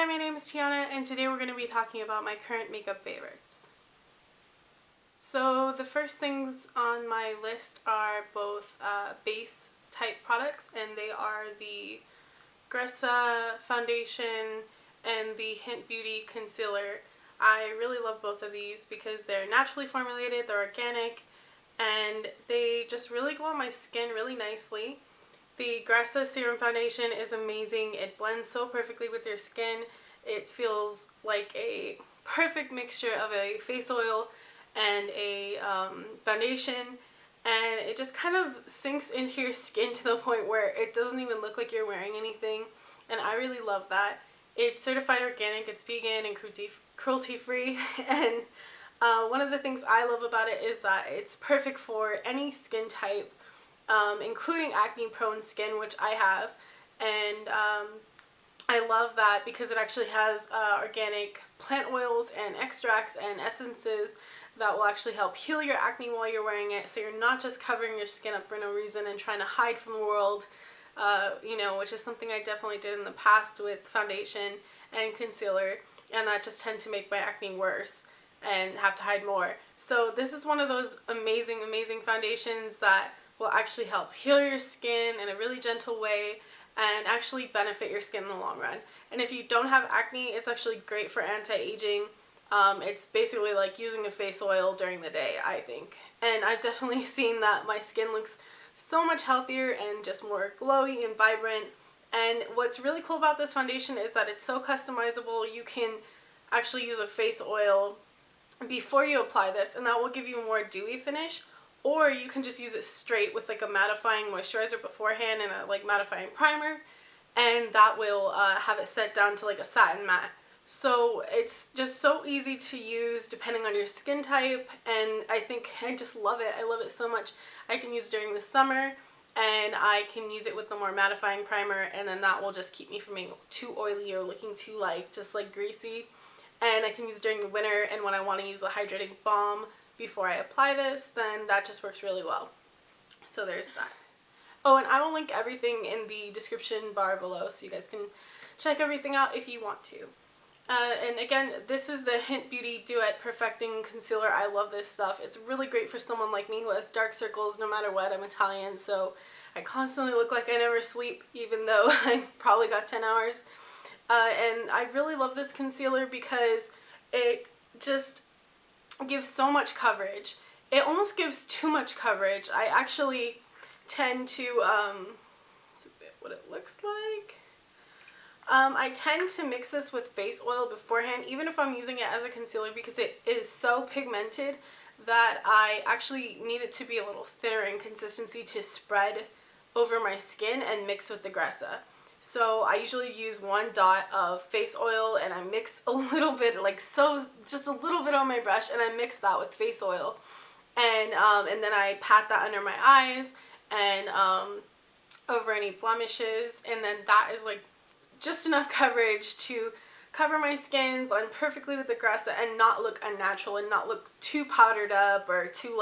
Hi, my name is Tianna, and today we're going to be talking about my current makeup favorites. So the first things on my list are both base type products, and they are the Gressa foundation and the Hint Beauty concealer. I really love both of these because they're naturally formulated, they're organic, and they just really go on my skin really nicely. The Gressa Serum Foundation is amazing. It blends so perfectly with your skin. It feels like a perfect mixture of a face oil and a foundation, and it just kind of sinks into your skin to the point where it doesn't even look like you're wearing anything, and I really love that. It's certified organic, it's vegan and cruelty-free, and one of the things I love about it is that it's perfect for any skin type, including acne-prone skin, which I have, and I love that because it actually has organic plant oils and extracts and essences that will actually help heal your acne while you're wearing it, so you're not just covering your skin up for no reason and trying to hide from the world, which is something I definitely did in the past with foundation and concealer, and that just tend to make my acne worse and have to hide more. So this is one of those amazing foundations that will actually help heal your skin in a really gentle way and actually benefit your skin in the long run. And if you don't have acne, it's actually great for anti-aging. It's basically like using a face oil during the day, I think. And I've definitely seen that my skin looks so much healthier and just more glowy and vibrant. And what's really cool about this foundation is that it's so customizable. You can actually use a face oil before you apply this, and that will give you a more dewy finish, or you can just use it straight with like a mattifying moisturizer beforehand and a like mattifying primer, and that will have it set down to like a satin matte. So it's just so easy to use depending on your skin type, and I think I just love it. I love it so much. I can use it during the summer, and I can use it with the more mattifying primer, and then that will just keep me from being too oily or looking too just greasy. And I can use it during the winter, and when I want to use a hydrating balm before I apply this, then that just works really well. So there's that. Oh, and I will link everything in the description bar below so you guys can check everything out if you want to. And again, this is the Hint Beauty Duet Perfecting Concealer. I love this stuff. It's really great for someone like me who has dark circles no matter what. I'm Italian, so I constantly look like I never sleep, even though I probably got 10 hours. And I really love this concealer because it just gives so much coverage. It almost gives too much coverage. I actually tend to, this is a bit what it looks like. I tend to mix this with face oil beforehand, even if I'm using it as a concealer, because it is so pigmented that I actually need it to be a little thinner in consistency to spread over my skin and mix with the Gressa. So I usually use 1 dot of face oil, and I mix a little bit, just a little bit on my brush, and I mix that with face oil, and then I pat that under my eyes and over any blemishes, and then that is like just enough coverage to cover my skin, blend perfectly with the Gressa, and not look unnatural and not look too powdered up or too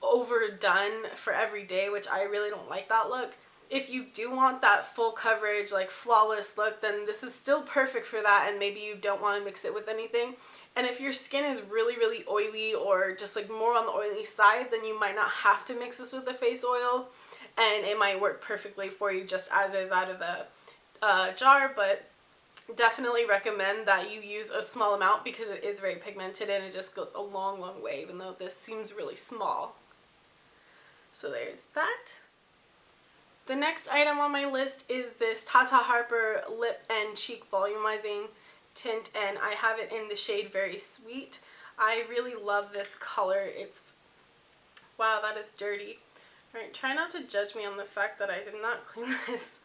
overdone for every day, which I really don't like that look. If you do want that full coverage, like flawless look, then this is still perfect for that, and maybe you don't want to mix it with anything. And if your skin is really oily or just like more on the oily side, then you might not have to mix this with the face oil, and it might work perfectly for you just as is out of the jar. But definitely recommend that you use a small amount because it is very pigmented and it just goes a long way, even though this seems really small. So there's that. The next item on my list is this Tata Harper Lip and Cheek Volumizing Tint, and I have it in the shade Very Sweet. I really love this color. It's, wow, that is dirty. Alright, try not to judge me on the fact that I did not clean this.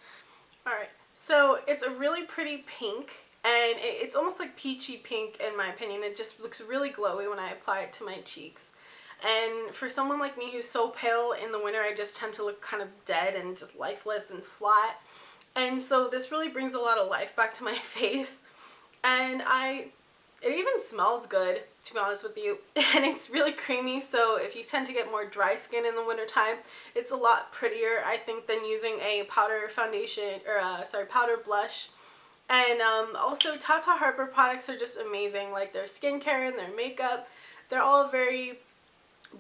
Alright, so it's a really pretty pink, and it's almost like peachy pink in my opinion. It just looks really glowy when I apply it to my cheeks. And for someone like me who's so pale in the winter, I just tend to look kind of dead and just lifeless and flat. And so this really brings a lot of life back to my face. And it even smells good, to be honest with you. And it's really creamy, so if you tend to get more dry skin in the wintertime, it's a lot prettier, I think, than using a powder foundation, or powder blush And also Tata Harper products are just amazing, like their skincare and their makeup. They're all very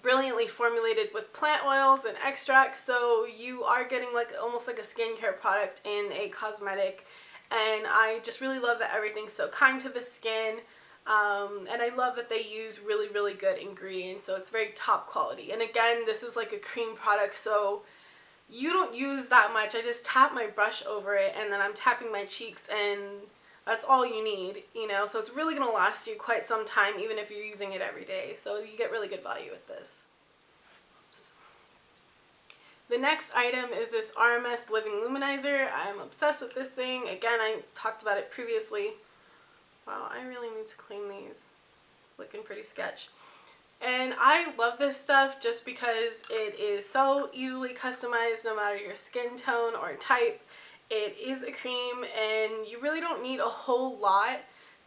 brilliantly formulated with plant oils and extracts, so you are getting like almost like a skincare product in a cosmetic. And I just really love that everything's so kind to the skin. And I love that they use really, really good ingredients, so it's very top quality. And again, this is like a cream product, so you don't use that much. I just tap my brush over it and then I'm tapping my cheeks, and that's all you need, you know, so it's really going to last you quite some time even if you're using it every day, so you get really good value with this. The next item is this RMS Living Luminizer. I'm obsessed with this thing. Again, I talked about it previously. Wow, I really need to clean these. It's looking pretty sketch. And I love this stuff just because it is so easily customized no matter your skin tone or type. It is a cream and you really don't need a whole lot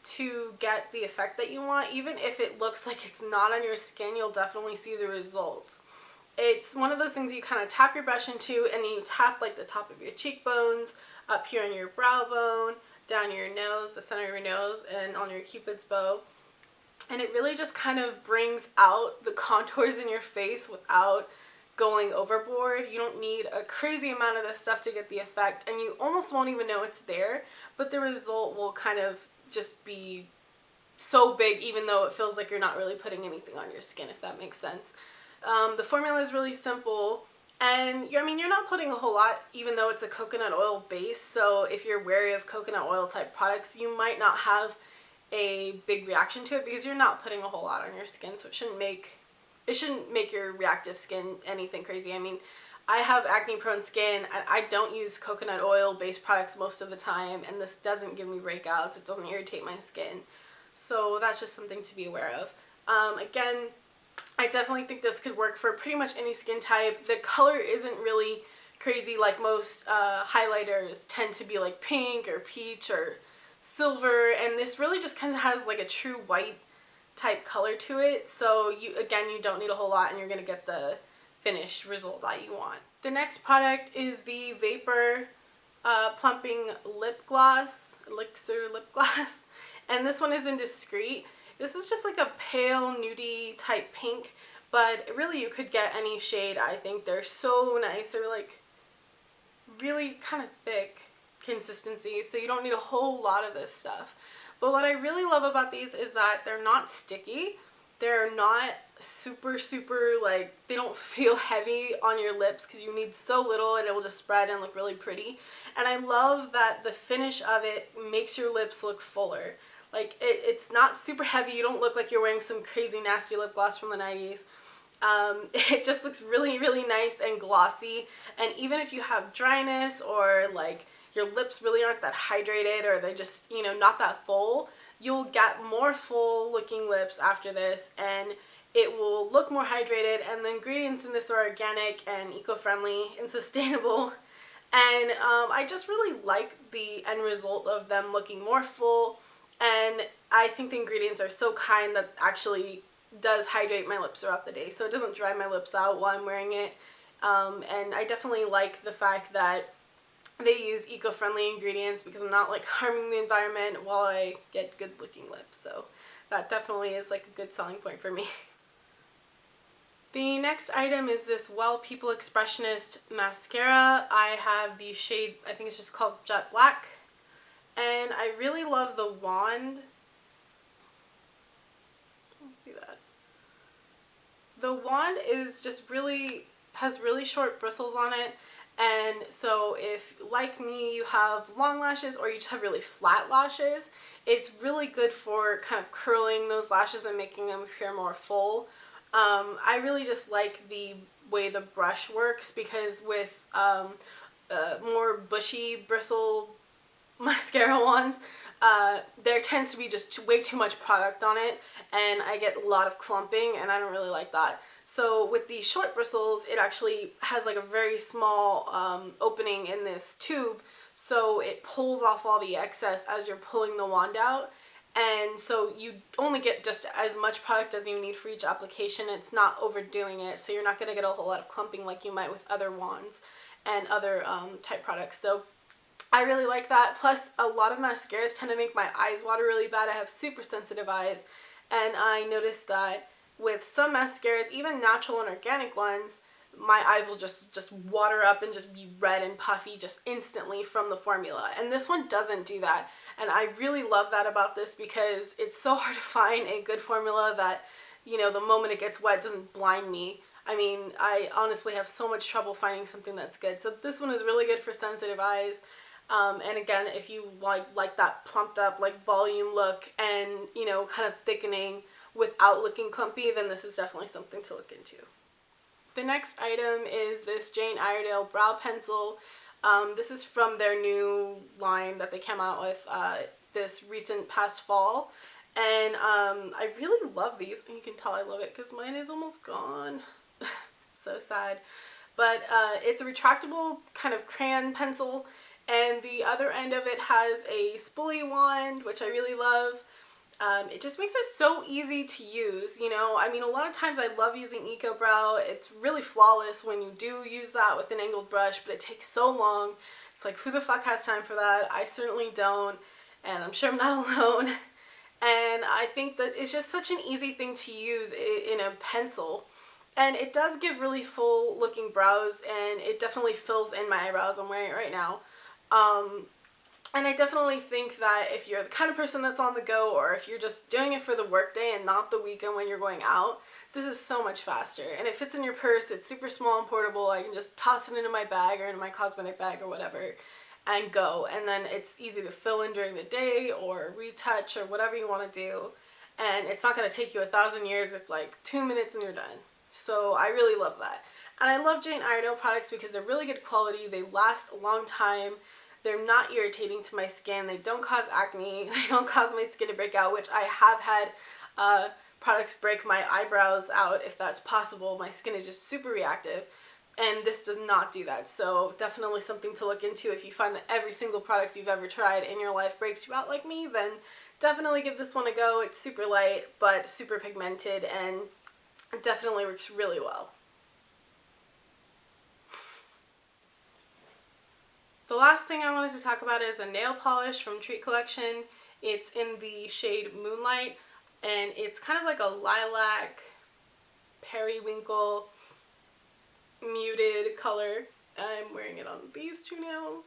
to get the effect that you want. Even if it looks like it's not on your skin, you'll definitely see the results. It's one of those things you kind of tap your brush into, and you tap like the top of your cheekbones, up here on your brow bone, down your nose, the center of your nose, and on your cupid's bow. And it really just kind of brings out the contours in your face without going overboard. You don't need a crazy amount of this stuff to get the effect, and you almost won't even know it's there, but the result will kind of just be so big even though it feels like you're not really putting anything on your skin, if that makes sense. The formula is really simple, and you're not putting a whole lot even though it's a coconut oil base, so if you're wary of coconut oil type products, you might not have a big reaction to it because you're not putting a whole lot on your skin, so it shouldn't make your reactive skin anything crazy. I mean, I have acne prone skin and I don't use coconut oil based products most of the time, and this doesn't give me breakouts, it doesn't irritate my skin, so that's just something to be aware of. Again, I definitely think this could work for pretty much any skin type. The color isn't really crazy like most highlighters tend to be, like pink or peach or silver, and this really just kind of has like a true white type color to it, so you don't need a whole lot and you're going to get the finished result that you want. The next product is the Vapour Plumping Lip Gloss, Elixir Lip Gloss, and this one is in Discreet. This is just like a pale nudie type pink, but really you could get any shade. I think they're so nice. They're like really kind of thick consistency, so you don't need a whole lot of this stuff. But what I really love about these is that they're not sticky. They're not super like, they don't feel heavy on your lips because you need so little and it will just spread and look really pretty. And I love that the finish of it makes your lips look fuller. Like it's not super heavy. You don't look like you're wearing some crazy nasty lip gloss from the 90s. It just looks really, really nice and glossy. And even if you have dryness or like your lips really aren't that hydrated or they're just, not that full, you'll get more full looking lips after this, and it will look more hydrated, and the ingredients in this are organic and eco-friendly and sustainable. And I just really like the end result of them looking more full, and I think the ingredients are so kind that actually does hydrate my lips throughout the day, so it doesn't dry my lips out while I'm wearing it. And I definitely like the fact that they use eco-friendly ingredients because I'm not like harming the environment while I get good looking lips, so that definitely is like a good selling point for me. The next item is this Well People Expressionist Mascara. I have the shade, I think it's just called Jet Black, and I really love the wand. Can you see that? The wand is just has really short bristles on it. And so if, like me, you have long lashes or you just have really flat lashes, it's really good for kind of curling those lashes and making them appear more full. I really just like the way the brush works because with more bushy bristle mascara wands, there tends to be just way too much product on it, and I get a lot of clumping, and I don't really like that. So with the short bristles, it actually has like a very small opening in this tube, so it pulls off all the excess as you're pulling the wand out, and so you only get just as much product as you need for each application. It's not overdoing it, so you're not going to get a whole lot of clumping like you might with other wands and other type products. So I really like that. Plus, a lot of mascaras tend to make my eyes water really bad. I have super sensitive eyes, and I noticed that with some mascaras, even natural and organic ones, my eyes will just water up and just be red and puffy just instantly from the formula. And this one doesn't do that. And I really love that about this, because it's so hard to find a good formula that, you know, the moment it gets wet doesn't blind me. I mean, I honestly have so much trouble finding something that's good. So this one is really good for sensitive eyes. And again, if you like that plumped up like volume look and, you know, kind of thickening without looking clumpy, then this is definitely something to look into. The next item is this Jane Iredale brow pencil. This is from their new line that they came out with this recent past fall. And I really love these. And you can tell I love it because mine is almost gone. So sad. But it's a retractable kind of crayon pencil. And the other end of it has a spoolie wand, which I really love. It just makes it so easy to use, you know. I mean, a lot of times I love using Eco Brow. It's really flawless when you do use that with an angled brush, but it takes so long. It's like, who the fuck has time for that? I certainly don't, and I'm sure I'm not alone. And I think that it's just such an easy thing to use in a pencil. And it does give really full looking brows, and it definitely fills in my eyebrows. I'm wearing it right now. And I definitely think that if you're the kind of person that's on the go, or if you're just doing it for the workday and not the weekend when you're going out, this is so much faster. And it fits in your purse. It's super small and portable. I can just toss it into my bag or into my cosmetic bag or whatever and go. And then it's easy to fill in during the day or retouch or whatever you want to do. And it's not going to take you 1,000 years. It's like 2 minutes and you're done. So I really love that. And I love Jane Iredale products because they're really good quality. They last a long time. They're not irritating to my skin. They don't cause acne. They don't cause my skin to break out, which I have had products break my eyebrows out if that's possible. My skin is just super reactive, and this does not do that. So definitely something to look into. If you find that every single product you've ever tried in your life breaks you out like me, then definitely give this one a go. It's super light but super pigmented, and it definitely works really well. The last thing I wanted to talk about is a nail polish from Treat Collection. It's in the shade Moonlight, and it's kind of like a lilac, periwinkle, muted color. I'm wearing it on these two nails.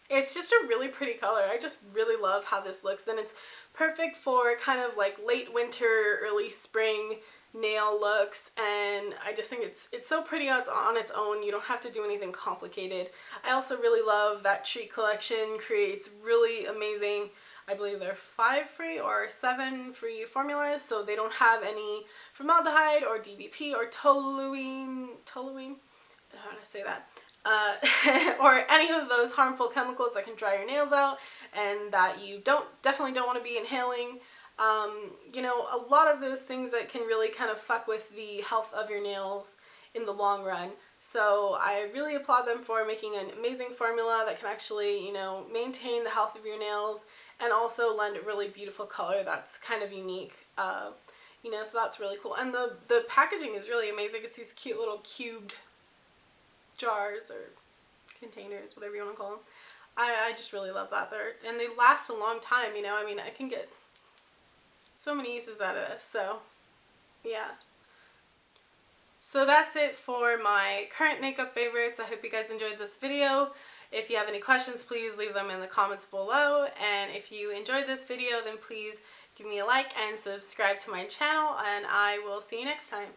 It's just a really pretty color. I just really love how this looks, and it's perfect for kind of like late winter, early spring nail looks, and I just think it's so pretty on its own. You don't have to do anything complicated. I also really love that Treat Collection creates really amazing, I believe they're 5 free or 7 free formulas, so they don't have any formaldehyde or DBP or toluene, I don't know how to say that, or any of those harmful chemicals that can dry your nails out and that you definitely don't want to be inhaling. You know, a lot of those things that can really kind of fuck with the health of your nails in the long run. So I really applaud them for making an amazing formula that can actually, you know, maintain the health of your nails and also lend a really beautiful color that's kind of unique. You know, so that's really cool. And the packaging is really amazing. It's these cute little cubed jars or containers, whatever you want to call them. I just really love that. And they last a long time, you know. I mean, I can get so many uses out of this, so yeah. So that's it for my current makeup favorites. I hope you guys enjoyed this video. If you have any questions, please leave them in the comments below. And if you enjoyed this video, then please give me a like and subscribe to my channel, and I will see you next time.